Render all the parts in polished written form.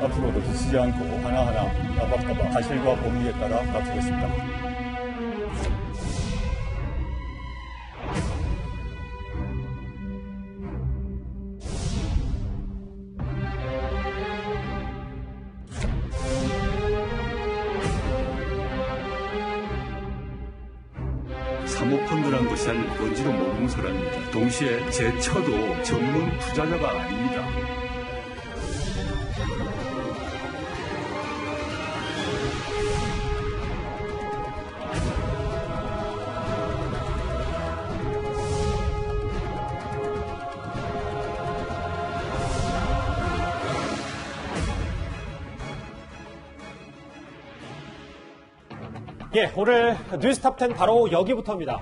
앞으로도 지치지 않고 하나하나 따박따박 사실과 법리에 따라 다투겠습니다. 사모펀드란 것이 뭔지도 모르는 사람입니다. 동시에 제 처도 전문 투자자가 아닙니다. 예, 오늘 뉴스탑10 바로 여기부터입니다.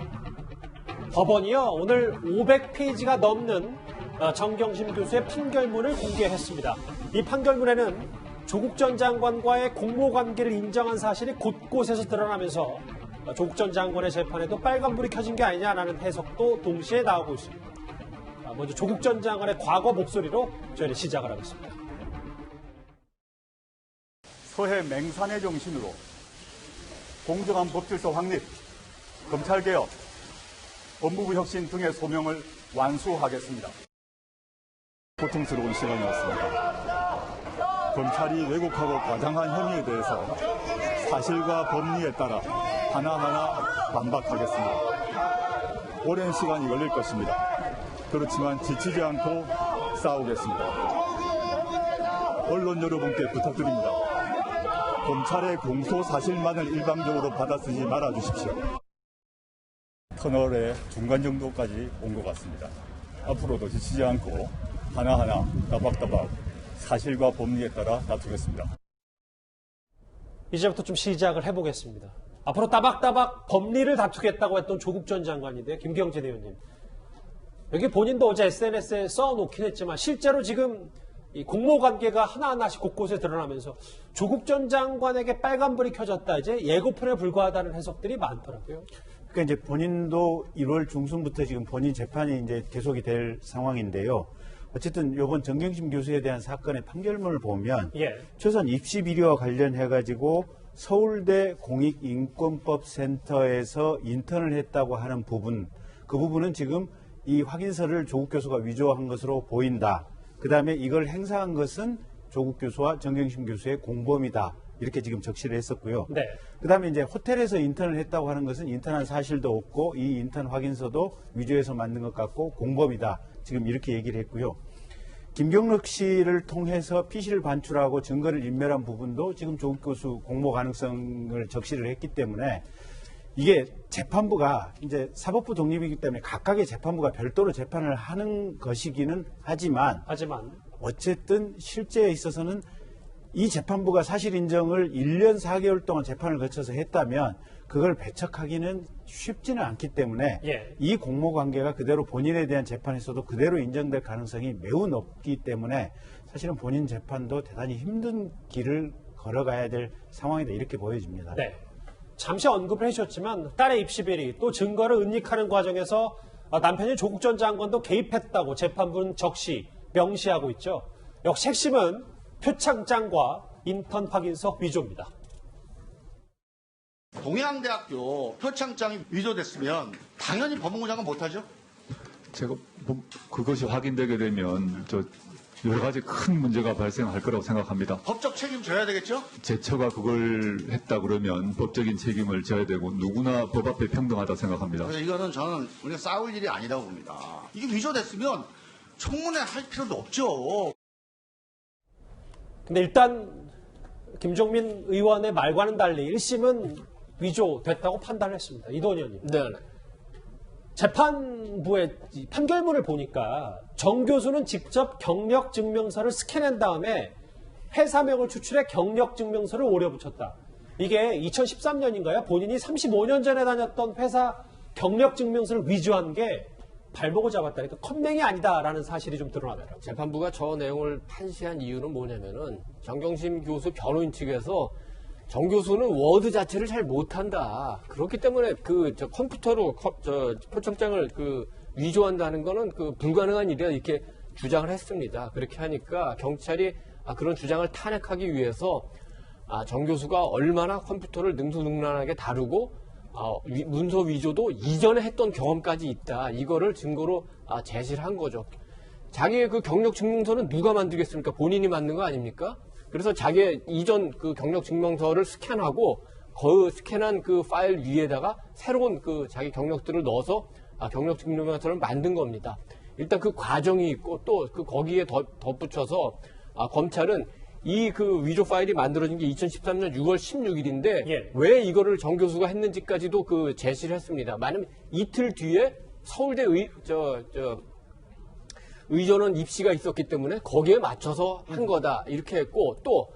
법원이요, 오늘 500페이지가 넘는 정경심 교수의 판결문을 공개했습니다. 이 판결문에는 조국 전 장관과의 공모관계를 인정한 사실이 곳곳에서 드러나면서 조국 전 장관의 재판에도 빨간불이 켜진 게 아니냐라는 해석도 동시에 나오고 있습니다. 먼저 조국 전 장관의 과거 목소리로 저희는 시작을 하겠습니다. 서해 맹산의 정신으로 공정한 법질서 확립, 검찰개혁, 법무부 혁신 등의 소명을 완수하겠습니다. 고통스러운 시간이었습니다. 검찰이 왜곡하고 과장한 혐의에 대해서 사실과 법리에 따라 하나하나 반박하겠습니다. 오랜 시간이 걸릴 것입니다. 그렇지만 지치지 않고 싸우겠습니다. 언론 여러분께 부탁드립니다. 검찰의 공소 사실만을 일방적으로 받아쓰지 말아주십시오. 터널의 중간 정도까지 온 것 같습니다. 앞으로도 지치지 않고 하나하나 따박따박 사실과 법리에 따라 다투겠습니다. 이제부터 좀 시작을 해보겠습니다. 앞으로 따박따박 법리를 다투겠다고 했던 조국 전 장관인데요. 김경진 의원님. 여기 본인도 어제 SNS에 써놓긴 했지만 실제로 지금 이 공모관계가 하나하나씩 곳곳에 드러나면서 조국 전 장관에게 빨간불이 켜졌다, 이제 예고편에 불과하다는 해석들이 많더라고요. 그러니까 이제 본인도 1월 중순부터 지금 본인 재판이 이제 계속이 될 상황인데요. 어쨌든 이번 정경심 교수에 대한 사건의 판결문을 보면 초선 입시 비리와 관련해가지고 서울대 공익인권법센터에서 인턴을 했다고 하는 부분, 그 부분은 지금 이 확인서를 조국 교수가 위조한 것으로 보인다. 그 다음에 이걸 행사한 것은 조국 교수와 정경심 교수의 공범이다. 이렇게 지금 적시를 했었고요. 네. 그 다음에 이제 호텔에서 인턴을 했다고 하는 것은 인턴한 사실도 없고 이 인턴 확인서도 위조해서 만든 것 같고 공범이다. 지금 이렇게 얘기를 했고요. 김경록 씨를 통해서 PC를 반출하고 증거를 인멸한 부분도 지금 조국 교수 공모 가능성을 적시를 했기 때문에 이게 재판부가 이제 사법부 독립이기 때문에 각각의 재판부가 별도로 재판을 하는 것이기는 하지만 어쨌든 실제에 있어서는 이 재판부가 사실 인정을 1년 4개월 동안 재판을 거쳐서 했다면 그걸 배척하기는 쉽지는 않기 때문에 이 공모관계가 그대로 본인에 대한 재판에서도 그대로 인정될 가능성이 매우 높기 때문에 사실은 본인 재판도 대단히 힘든 길을 걸어가야 될 상황이다, 이렇게 보여집니다. 네. 잠시 언급을 해주셨지만 딸의 입시비리 또 증거를 은닉하는 과정에서 남편인 조국 전 장관도 개입했다고 재판부는 적시 명시하고 있죠. 역시 핵심은 표창장과 인턴 확인서 위조입니다. 동양대학교 표창장이 위조됐으면 당연히 법무부 장관 못하죠? 제가 그것이 확인되게 되면 여러 가지 큰 문제가 발생할 거라고 생각합니다. 법적 책임 져야 되겠죠? 제 처가 그걸 했다 그러면 법적인 책임을 져야 되고 누구나 법 앞에 평등하다고 생각합니다. 이거는 저는 우리가 싸울 일이 아니라고 봅니다. 이게 위조됐으면 청문회 할 필요도 없죠. 근데 일단 김종민 의원의 말과는 달리 1심은 위조됐다고 판단을 했습니다. 이도원 의원님. 네. 재판부의 판결문을 보니까 정 교수는 직접 경력증명서를 스캔한 다음에 회사명을 추출해 경력증명서를 오려 붙였다. 이게 2013년인가요? 본인이 35년 전에 다녔던 회사 경력증명서를 위조한 게 발목을 잡았다니까 컴맹이 아니다라는 사실이 좀 드러나더라고요. 재판부가 저 내용을 판시한 이유는 뭐냐면은 정경심 교수 변호인 측에서 정 교수는 워드 자체를 잘 못한다. 그렇기 때문에 저 컴퓨터로 표창장을 위조한다는 거는 불가능한 일이다 이렇게 주장을 했습니다. 그렇게 하니까 경찰이 그런 주장을 탄핵하기 위해서 정 교수가 얼마나 컴퓨터를 능수능란하게 다루고 문서 위조도 이전에 했던 경험까지 있다. 이거를 증거로 제시를 한 거죠. 자기의 경력 증명서는 누가 만들겠습니까? 본인이 만든 거 아닙니까? 그래서 자기의 이전 경력 증명서를 스캔하고 그 스캔한 파일 위에다가 새로운 자기 경력들을 넣어서 경력 증명서를 만든 겁니다. 일단 그 과정이 있고 또 거기에 덧붙여서 검찰은 이 위조 파일이 만들어진 게 2013년 6월 16일인데 예. 왜 이거를 정 교수가 했는지까지도 제시를 했습니다. 만약 이틀 뒤에 서울대 의전원 입시가 있었기 때문에 거기에 맞춰서 한 거다 이렇게 했고 또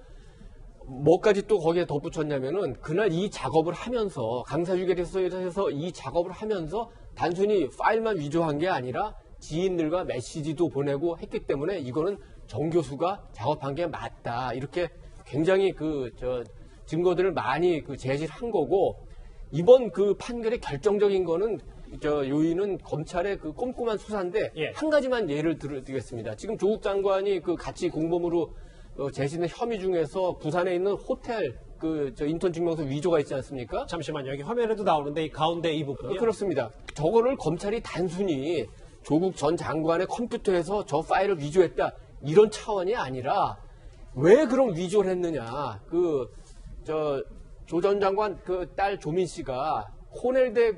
뭐까지 또 거기에 덧붙였냐면은 그날 이 작업을 하면서 강사휴게소에서 이 작업을 하면서 단순히 파일만 위조한 게 아니라 지인들과 메시지도 보내고 했기 때문에 이거는 정 교수가 작업한 게 맞다 이렇게 굉장히 증거들을 많이 제시를 한 거고 이번 판결의 결정적인 거는 요인은 검찰의 꼼꼼한 수사인데 예. 한 가지만 예를 드리겠습니다. 지금 조국 장관이 같이 공범으로 제시된 혐의 중에서 부산에 있는 호텔 인턴 증명서 위조가 있지 않습니까? 잠시만요. 여기 화면에도 나오는데 이 가운데 이 부분이요. 그렇습니다. 저거를 검찰이 단순히 조국 전 장관의 컴퓨터에서 저 파일을 위조했다 이런 차원이 아니라 왜 그런 위조를 했느냐? 조 전 장관 딸 조민 씨가 코넬대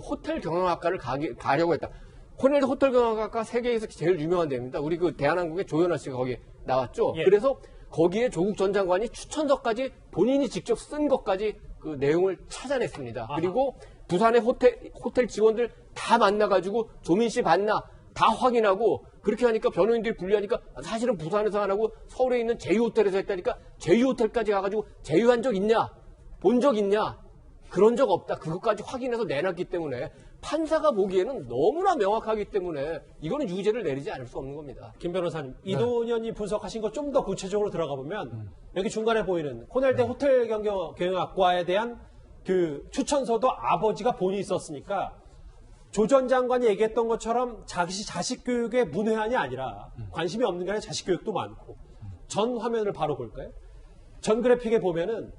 호텔 경영학과를 가려고 했다. 코넬대 호텔 경영학과 세계에서 제일 유명한 데입니다. 우리 대한항공의 조현아 씨가 거기 나왔죠. 예. 그래서 거기에 조국 전 장관이 추천서까지 본인이 직접 쓴 것까지 내용을 찾아냈습니다. 그리고 부산의 호텔 직원들 다 만나가지고 조민 씨 봤나 다 확인하고 그렇게 하니까 변호인들이 분리하니까 사실은 부산에서 안 하고 서울에 있는 제휴호텔에서 했다니까 제휴호텔까지 가가지고 제휴한 적 있냐? 본 적 있냐? 그런 적 없다. 그것까지 확인해서 내놨기 때문에 판사가 보기에는 너무나 명확하기 때문에 이거는 유죄를 내리지 않을 수 없는 겁니다. 김 변호사님, 이도현이 분석하신 거 좀 더 구체적으로 들어가 보면 여기 중간에 보이는 코넬대 호텔 경영학과에 대한 추천서도 아버지가 본인이 썼으니까 조 전 장관이 얘기했던 것처럼 자식 교육에 문외한이 아니라 관심이 없는 게 아니라 자식 교육도 많고 전 화면을 바로 볼까요? 전 그래픽에 보면은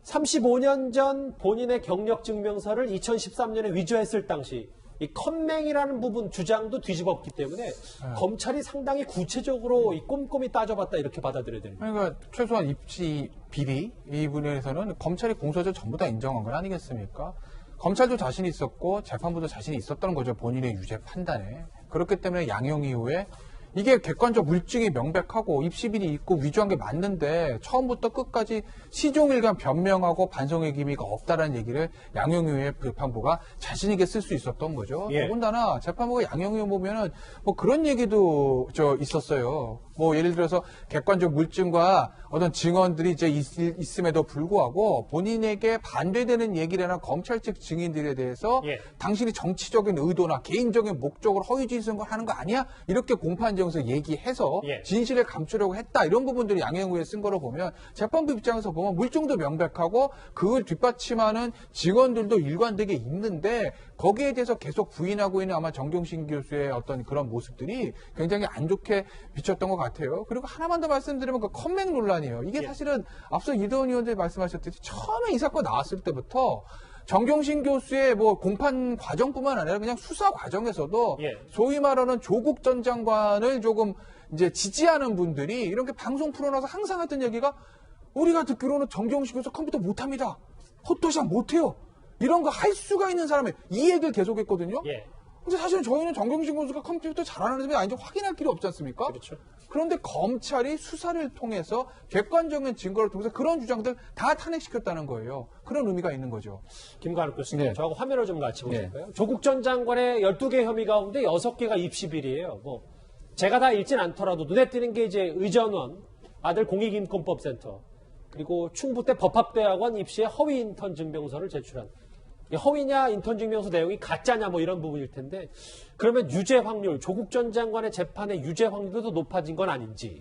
35년 전 본인의 경력 증명서를 2013년에 위조했을 당시 이 컴맹이라는 부분 주장도 뒤집었기 때문에 검찰이 상당히 구체적으로 꼼꼼히 따져봤다 이렇게 받아들여야 됩니다. 그러니까 최소한 입시 비리 이 분야에서는 검찰이 공소적 전부 다 인정한 건 아니겠습니까? 검찰도 자신이 있었고 재판부도 자신이 있었던 거죠. 본인의 유죄 판단에. 그렇기 때문에 양형 이후에 이게 객관적 물증이 명백하고 입시비리 있고 위조한 게 맞는데 처음부터 끝까지 시종일관 변명하고 반성의 기미가 없다라는 얘기를 양형 이후에 재판부가 자신있게 쓸 수 있었던 거죠. 예. 더군다나 재판부가 양형 이후 보면은 그런 얘기도 있었어요. 예를 들어서 객관적 물증과 어떤 증언들이 이제 있음에도 불구하고 본인에게 반대되는 얘기를 하는 검찰 측 증인들에 대해서 예. 당신이 정치적인 의도나 개인적인 목적으로 허위지성을 하는 거 아니야? 이렇게 공판정에서 얘기해서 예. 진실을 감추려고 했다. 이런 부분들이 양형 후에 쓴 거로 보면 재판부 입장에서 보면 물증도 명백하고 그걸 뒷받침하는 증언들도 일관되게 있는데 거기에 대해서 계속 부인하고 있는 아마 정경심 교수의 어떤 그런 모습들이 굉장히 안 좋게 비쳤던 것 같아요. 그리고 하나만 더 말씀드리면 컴맹 논란이에요. 이게 사실은 앞서 이도현 의원님이 말씀하셨듯이 처음에 이 사건 나왔을 때부터 정경심 교수의 공판 과정뿐만 아니라 그냥 수사 과정에서도 예. 소위 말하는 조국 전 장관을 조금 이제 지지하는 분들이 이렇게 방송 풀어놔서 항상 했던 얘기가 우리가 듣기로는 정경심 교수 컴퓨터 못합니다. 포토샵 못해요. 이런 거 할 수가 있는 사람이 이 얘기를 계속했거든요. 예. 근데 사실은 저희는 정경심 교수가 컴퓨터 잘하는 사람이 아닌지 확인할 필요 없지 않습니까? 그렇죠. 그런데 검찰이 수사를 통해서 객관적인 증거를 통해서 그런 주장들 다 탄핵시켰다는 거예요. 그런 의미가 있는 거죠. 김관욱 교수님, 네. 저하고 화면을 좀 같이 보실까요? 조국 전 장관의 12개 혐의 가운데 6개가 입시비리예요. 제가 다 읽진 않더라도 눈에 띄는 게 이제 의전원, 아들 공익인권법센터, 그리고 충북대 법학대학원 입시의 허위 인턴 증명서를 제출한 허위냐 인턴 증명서 내용이 가짜냐 뭐 이런 부분일 텐데 그러면 유죄 확률, 조국 전 장관의 재판의 유죄 확률도 더 높아진 건 아닌지.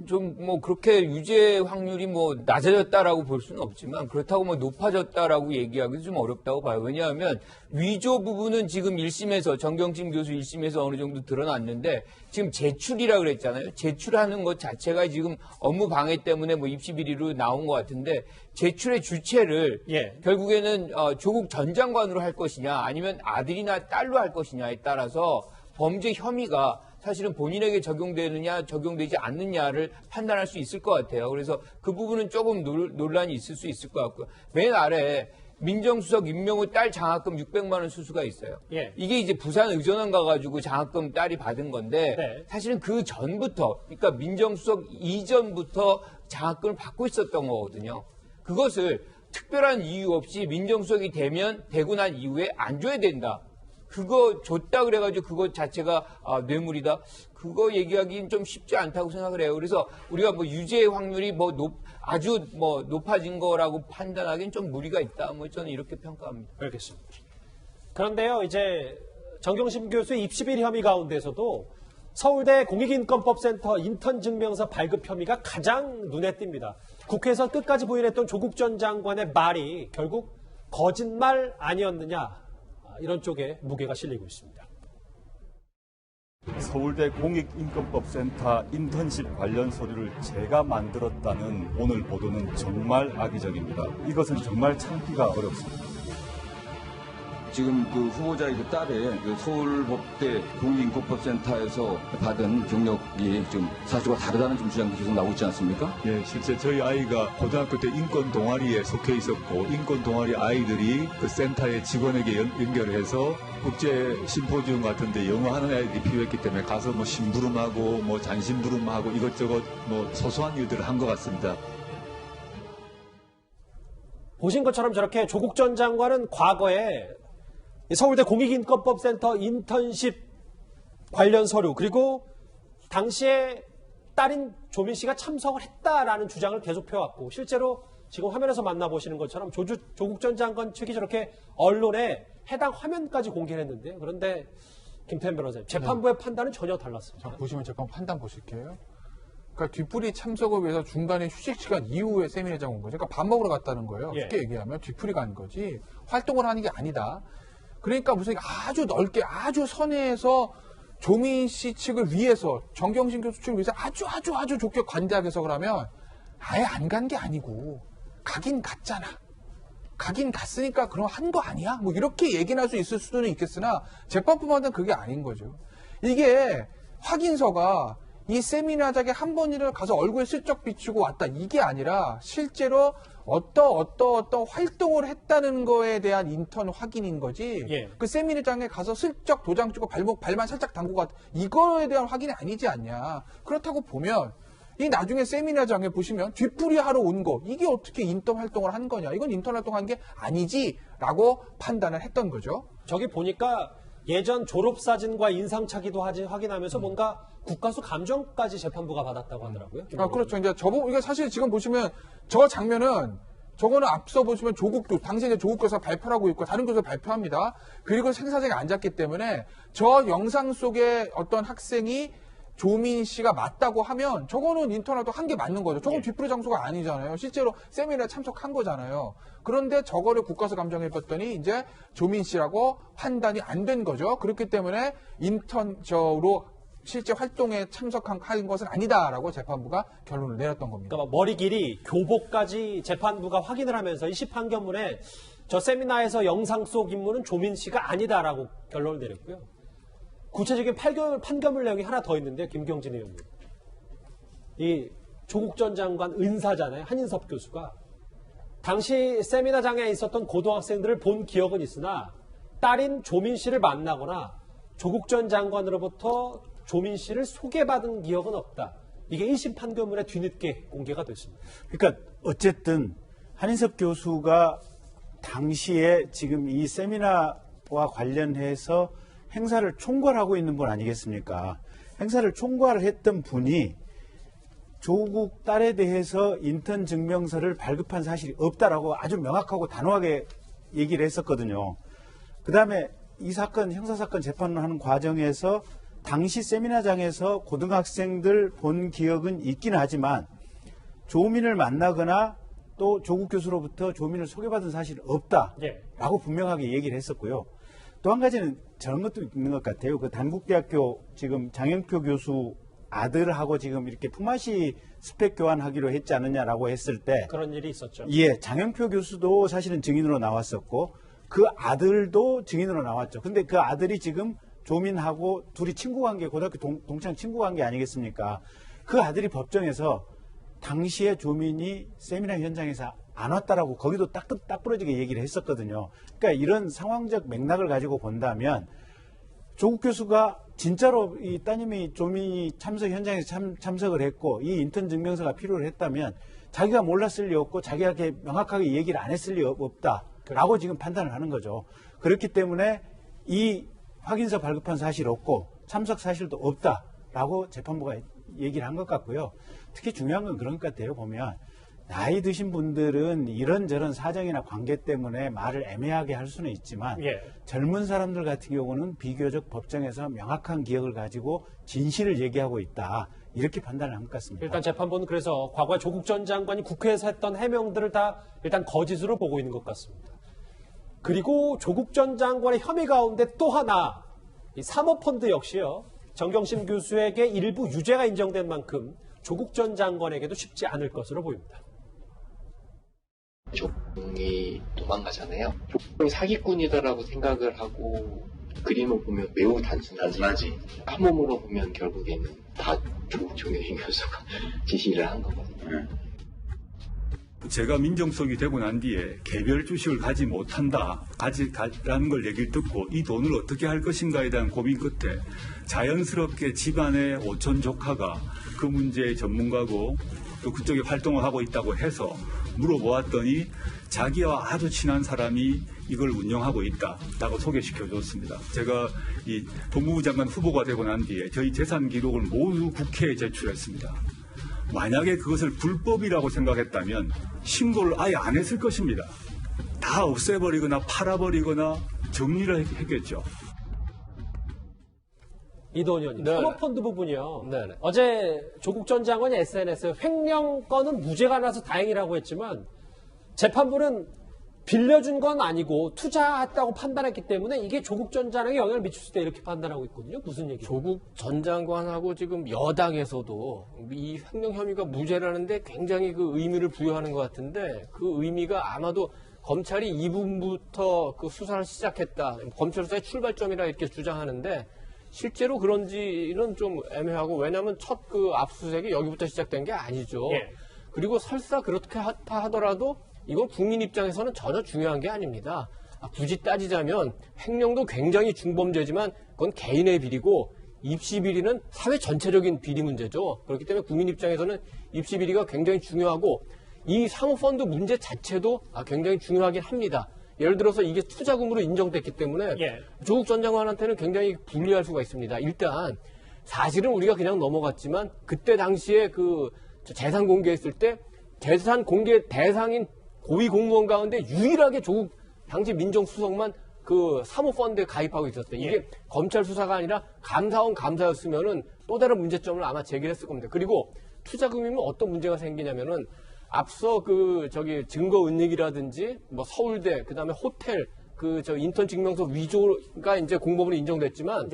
좀 뭐 그렇게 유죄 확률이 뭐 낮아졌다라고 볼 수는 없지만 그렇다고 뭐 높아졌다라고 얘기하기도 좀 어렵다고 봐요. 왜냐하면 위조 부분은 지금 1심에서 정경심 교수 1심에서 어느 정도 드러났는데 지금 제출이라 그랬잖아요. 제출하는 것 자체가 지금 업무 방해 때문에 뭐 입시 비리로 나온 것 같은데 제출의 주체를 결국에는 조국 전 장관으로 할 것이냐 아니면 아들이나 딸로 할 것이냐에 따라서 범죄 혐의가 사실은 본인에게 적용되느냐 적용되지 않느냐를 판단할 수 있을 것 같아요. 그래서 그 부분은 조금 논란이 있을 수 있을 것 같고요. 맨 아래 민정수석 임명우 딸 장학금 600만 원 수수가 있어요. 이게 이제 부산 의전원 가가지고 장학금 딸이 받은 건데 사실은 그 전부터 그러니까 민정수석 이전부터 장학금을 받고 있었던 거거든요. 그것을 특별한 이유 없이 민정수석이 되고 난 이후에 안 줘야 된다. 그거 줬다 그래가지고 그거 자체가 뇌물이다. 그거 얘기하기는 좀 쉽지 않다고 생각을 해요. 그래서 우리가 뭐 유죄 확률이 뭐 아주 뭐 높아진 거라고 판단하기는 좀 무리가 있다. 뭐 저는 이렇게 평가합니다. 알겠습니다. 그런데요, 이제 정경심 교수의 입시비리 혐의 가운데서도 서울대 공익인권법센터 인턴 증명서 발급 혐의가 가장 눈에 띕니다. 국회에서 끝까지 부인했던 조국 전 장관의 말이 결국 거짓말 아니었느냐. 이런 쪽에 무게가 실리고 있습니다. 서울대 공익인권법센터 인턴십 관련 서류를 제가 만들었다는 오늘 보도는 정말 악의적입니다. 이것은 정말 참기가 어렵습니다. 지금 그 후보자의 그 딸의 그 서울법대 공익인권법센터에서 받은 경력이 좀 사실과 다르다는 좀 주장이 계속 나오고 있지 않습니까? 예, 실제 저희 아이가 고등학교 때 인권 동아리에 속해 있었고 인권 동아리 아이들이 그 센터의 직원에게 연결을 해서 국제 심포지움 같은데 영어 하는 아이들이 필요했기 때문에 가서 뭐 심부름하고 뭐 잔심부름하고 이것저것 뭐 소소한 일들을 한 것 같습니다. 보신 것처럼 저렇게 조국 전 장관은 과거에 서울대 공익인권법센터 인턴십 관련 서류 그리고 당시에 딸인 조민 씨가 참석을 했다라는 주장을 계속 펴왔고 실제로 지금 화면에서 만나보시는 것처럼 조국 전 장관 측이 저렇게 언론에 해당 화면까지 공개를 했는데요. 그런데 김태현 변호사님 재판부의 판단은 전혀 달랐습니다. 자, 보시면 재판 판단 보실게요. 그러니까 뒷풀이 참석을 위해서 중간에 휴식 시간 이후에 세미나장 온 거죠. 그러니까 밥 먹으러 갔다는 거예요. 쉽게 얘기하면 뒷풀이 간 거지 활동을 하는 게 아니다. 그러니까 무슨 아주 넓게 아주 선회해서 조민 씨 측을 위해서 정경심 교수 측을 위해서 아주 좋게 관대하게 해석을 하면 아예 안 간 게 아니고 가긴 갔잖아. 가긴 갔으니까 그럼 한 거 아니야? 뭐 이렇게 얘기는 할 수 있을 수는 있겠으나 재판부만은 그게 아닌 거죠. 이게 확인서가 이 세미나장에 한 번이라도 가서 얼굴에 슬쩍 비추고 왔다. 이게 아니라 실제로 어떤 활동을 했다는 거에 대한 인턴 확인인 거지. 그 세미나장에 가서 슬쩍 도장 찍고 발만 살짝 담그고 갔다. 이거에 대한 확인이 아니지 않냐. 그렇다고 보면 이 나중에 세미나장에 보시면 뒷풀이 하러 온 거. 이게 어떻게 인턴 활동을 한 거냐. 이건 인턴 활동한 게 아니지라고 판단을 했던 거죠. 저기 보니까 예전 졸업사진과 인상착의도 확인하면서 뭔가 국가수 감정까지 재판부가 받았다고 하더라고요. 그렇죠. 이제 이게 사실 지금 보시면 저 장면은 저거는 앞서 보시면 당시에 조국 교수가 발표를 하고 있고 다른 교수가 발표합니다. 그리고 생사정이 앉았기 때문에 저 영상 속에 어떤 학생이 조민 씨가 맞다고 하면 저거는 인턴화도 한 게 맞는 거죠. 저건 뒷풀이 장소가 아니잖아요. 실제로 세미나에 참석한 거잖아요. 그런데 저거를 국가수 감정해봤더니 이제 조민 씨라고 판단이 안 된 거죠. 그렇기 때문에 인턴으로 실제 활동에 참석한 것은 아니다라고 재판부가 결론을 내렸던 겁니다. 그러니까 머리 길이 교복까지 재판부가 확인을 하면서 이 시판결문에 저 세미나에서 영상 속 인물은 조민 씨가 아니다라고 결론을 내렸고요. 구체적인 판결문 내용이 하나 더 있는데요. 김경진 의원님. 이 조국 전 장관 은사잖아요. 한인섭 교수가 당시 세미나장에 있었던 고등학생들을 본 기억은 있으나 딸인 조민 씨를 만나거나 조국 전 장관으로부터 조민 씨를 소개받은 기억은 없다. 이게 1심 판결문에 뒤늦게 공개가 됐습니다. 그러니까 어쨌든 한인섭 교수가 당시에 지금 이 세미나와 관련해서 행사를 총괄하고 있는 분 아니겠습니까? 행사를 총괄을 했던 분이 조국 딸에 대해서 인턴 증명서를 발급한 사실이 없다라고 아주 명확하고 단호하게 얘기를 했었거든요. 그 다음에 이 사건, 형사사건 재판을 하는 과정에서 당시 세미나장에서 고등학생들 본 기억은 있긴 하지만 조민을 만나거나 또 조국 교수로부터 조민을 소개받은 사실은 없다라고 분명하게 얘기를 했었고요. 또 한 가지는 저런 것도 있는 것 같아요. 그 단국대학교 지금 장영표 교수 아들하고 지금 이렇게 품앗이 스펙 교환하기로 했지 않느냐라고 했을 때 그런 일이 있었죠. 예, 장영표 교수도 사실은 증인으로 나왔었고 그 아들도 증인으로 나왔죠. 근데 그 아들이 지금 조민하고 둘이 친구 관계, 고등학교 동창 친구 관계 아니겠습니까? 그 아들이 법정에서 당시에 조민이 세미나 현장에서 안 왔다라고 거기도 딱 부러지게 얘기를 했었거든요. 그러니까 이런 상황적 맥락을 가지고 본다면 조국 교수가 진짜로 이 따님이 조민이 참석 현장에서 참석을 했고 이 인턴 증명서가 필요를 했다면 자기가 몰랐을 리 없고 자기한테 명확하게 얘기를 안 했을 리 없다라고 지금 판단을 하는 거죠. 그렇기 때문에 이 확인서 발급한 사실 없고 참석 사실도 없다라고 재판부가 얘기를 한 것 같고요. 특히 중요한 건 그런 것 같아요. 보면 나이 드신 분들은 이런저런 사정이나 관계 때문에 말을 애매하게 할 수는 있지만 젊은 사람들 같은 경우는 비교적 법정에서 명확한 기억을 가지고 진실을 얘기하고 있다. 이렇게 판단을 한 것 같습니다. 일단 재판부는 그래서 과거에 조국 전 장관이 국회에서 했던 해명들을 다 일단 거짓으로 보고 있는 것 같습니다. 그리고 조국 전 장관의 혐의 가운데 또 하나 이 사모펀드 역시요. 정경심 교수에게 일부 유죄가 인정된 만큼 조국 전 장관에게도 쉽지 않을 것으로 보입니다. 조국이 도망가잖아요. 조국이 사기꾼이다라고 생각을 하고 그림을 보면 매우 단순하지. 한 몸으로 보면 결국에는 다 조국 정경심 교수가 지시를 한 거거든요. 제가 민정수석이 되고 난 뒤에 개별 주식을 가지 못한다, 가지라는 걸 얘기를 듣고 이 돈을 어떻게 할 것인가에 대한 고민 끝에 자연스럽게 집안의 오촌 조카가 그 문제의 전문가고 또 그쪽에 활동을 하고 있다고 해서 물어보았더니 자기와 아주 친한 사람이 이걸 운영하고 있다라고 소개시켜 줬습니다. 제가 이 법무부 장관 후보가 되고 난 뒤에 저희 재산 기록을 모두 국회에 제출했습니다. 만약에 그것을 불법이라고 생각했다면 신고를 아예 안 했을 것입니다. 다 없애버리거나 팔아버리거나 정리를 했겠죠. 이도원 의원님, 사모펀드 부분이요. 어제 조국 전 장관이 SNS에 횡령 건은 무죄가 나서 다행이라고 했지만 재판부는 빌려준 건 아니고 투자했다고 판단했기 때문에 이게 조국 전 장관에게 영향을 미칠 수 있다 이렇게 판단하고 있거든요. 무슨 얘기죠? 조국 전 장관하고 지금 여당에서도 이 횡령 혐의가 무죄라는데 굉장히 그 의미를 부여하는 것 같은데 그 의미가 아마도 검찰이 이 부분부터 그 수사를 시작했다. 검찰 수사의 출발점이라 이렇게 주장하는데 실제로 그런지는 좀 애매하고 왜냐하면 첫 그 압수수색이 여기부터 시작된 게 아니죠. 그리고 설사 그렇게 하더라도 이건 국민 입장에서는 전혀 중요한 게 아닙니다. 굳이 따지자면 횡령도 굉장히 중범죄지만 그건 개인의 비리고 입시 비리는 사회 전체적인 비리 문제죠. 그렇기 때문에 국민 입장에서는 입시 비리가 굉장히 중요하고 이 사모펀드 문제 자체도 굉장히 중요하긴 합니다. 예를 들어서 이게 투자금으로 인정됐기 때문에 조국 전 장관한테는 굉장히 불리할 수가 있습니다. 일단 사실은 우리가 그냥 넘어갔지만 그때 당시에 그 재산 공개했을 때 재산 공개 대상인 고위 공무원 가운데 유일하게 조국 당시 민정수석만 그 사모펀드에 가입하고 있었어요. 이게 검찰 수사가 아니라 감사원 감사였으면은 또 다른 문제점을 아마 제기했을 겁니다. 그리고 투자금이면 어떤 문제가 생기냐면은 앞서 증거 은닉이라든지 뭐 서울대 그다음에 호텔 인턴 증명서 위조가 이제 공범으로 인정됐지만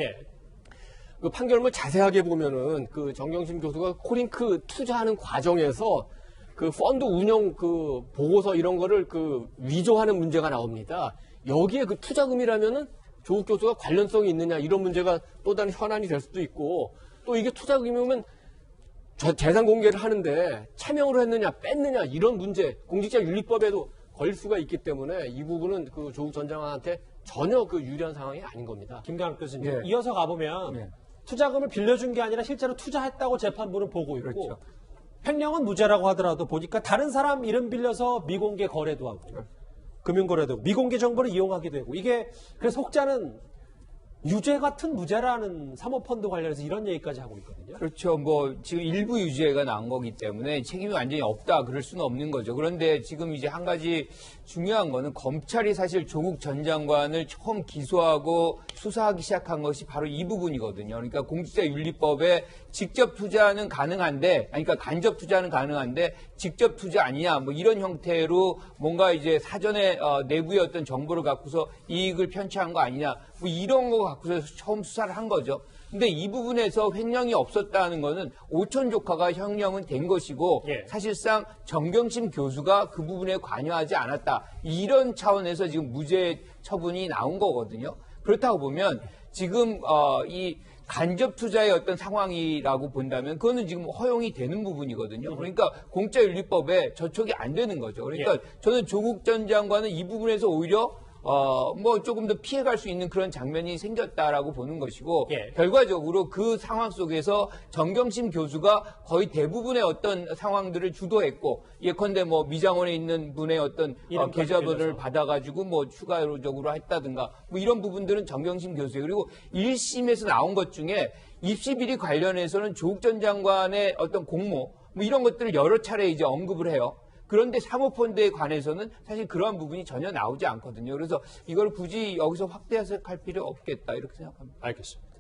그 판결문 자세하게 보면은 그 정경심 교수가 코링크 투자하는 과정에서 그 펀드 운영 그 보고서 이런 거를 그 위조하는 문제가 나옵니다. 여기에 그 투자금이라면은 조국 교수가 관련성이 있느냐 이런 문제가 또 다른 현안이 될 수도 있고 또 이게 투자금이면 재산 공개를 하는데 차명으로 했느냐 뺐느냐 이런 문제 공직자윤리법에도 걸릴 수가 있기 때문에 이 부분은 그 조국 전 장관한테 전혀 그 유리한 상황이 아닌 겁니다. 김강욱 교수님 이어서 가보면 투자금을 빌려준 게 아니라 실제로 투자했다고 재판부는 보고 있고 횡령은 무죄라고 하더라도 보니까 다른 사람 이름 빌려서 미공개 거래도 하고 금융거래도 하고 미공개 정보를 이용하기도 하고 이게 그래서 혹자는 유죄 같은 무죄라는 사모펀드 관련해서 이런 얘기까지 하고 있거든요. 그렇죠. 뭐 지금 일부 유죄가 나온 거기 때문에 책임이 완전히 없다 그럴 수는 없는 거죠. 그런데 지금 이제 한 가지 중요한 거는 검찰이 사실 조국 전 장관을 처음 기소하고 수사하기 시작한 것이 바로 이 부분이거든요. 그러니까 공직자윤리법에 직접 투자는 가능한데, 그러니까 간접 투자는 가능한데 직접 투자 아니냐, 뭐 이런 형태로 뭔가 이제 사전에 내부의 어떤 정보를 갖고서 이익을 편취한 거 아니냐, 뭐 이런 거 갖고서 처음 수사를 한 거죠. 근데 이 부분에서 횡령이 없었다는 거는 오촌 조카가 횡령은 된 것이고 사실상 정경심 교수가 그 부분에 관여하지 않았다. 이런 차원에서 지금 무죄 처분이 나온 거거든요. 그렇다고 보면 지금 이 간접 투자의 어떤 상황이라고 본다면 그거는 지금 허용이 되는 부분이거든요. 그러니까 공직자윤리법에 저촉이 안 되는 거죠. 그러니까 저는 조국 전 장관은 이 부분에서 오히려 뭐 조금 더 피해갈 수 있는 그런 장면이 생겼다라고 보는 것이고 결과적으로 그 상황 속에서 정경심 교수가 거의 대부분의 어떤 상황들을 주도했고 예컨대 뭐 미장원에 있는 분의 어떤 계좌번호를 받아가지고 뭐 추가적으로 했다든가 뭐 이런 부분들은 정경심 교수예요. 그리고 1심에서 나온 것 중에 입시 비리 관련해서는 조국 전 장관의 어떤 공모 뭐 이런 것들을 여러 차례 이제 언급을 해요. 그런데 사모펀드에 관해서는 사실 그러한 부분이 전혀 나오지 않거든요. 그래서 이걸 굳이 여기서 확대 해석할 필요 없겠다 이렇게 생각합니다. 알겠습니다.